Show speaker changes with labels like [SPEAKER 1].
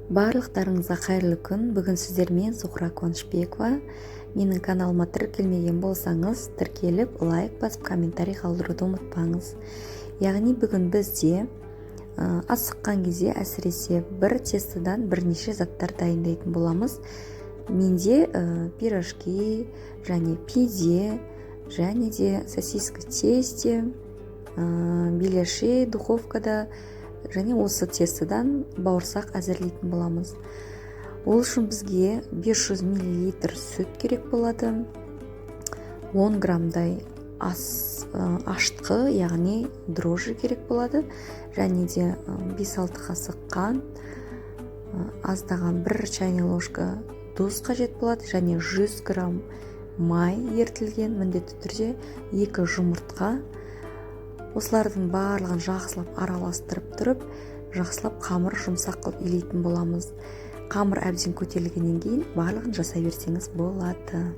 [SPEAKER 1] Барлықтарыңызға қайырлы күн. Бүгін сіздермен Зухра Қуанышбекова. Менің каналыма тіркелмеген болсаңыз, тіркеліп, лайк басып, комментарий қалдыруды ұмытпаңыз. Яғни бүгін бізде асыққан кезде әсіресе бір тестадан бірнеше заттар дайындайтын боламыз. Менде пирожки, және пизе, және де сосиска в тесте, беляши духовкада, және осы тестадан бауырсақ әзірлейтін боламыз. Ол үшін бізге 500 мл сүт керек болады, 10 граммдай аштқы, яғни дрожжи керек болады, және де 5-6 қасық қант, аздаған 1 чайный ложка тұз қажет болады, және 100 грамм май ертілген, міндетті түрде 2 жұмыртқа. Осылардың барлығын жақсылап араластырып тұрып, жақсылап қамыр жұмсақ қылып илейтін боламыз. Қамыр әбден көтерілгеннен кейін барлығын жасай берсеңіз болады.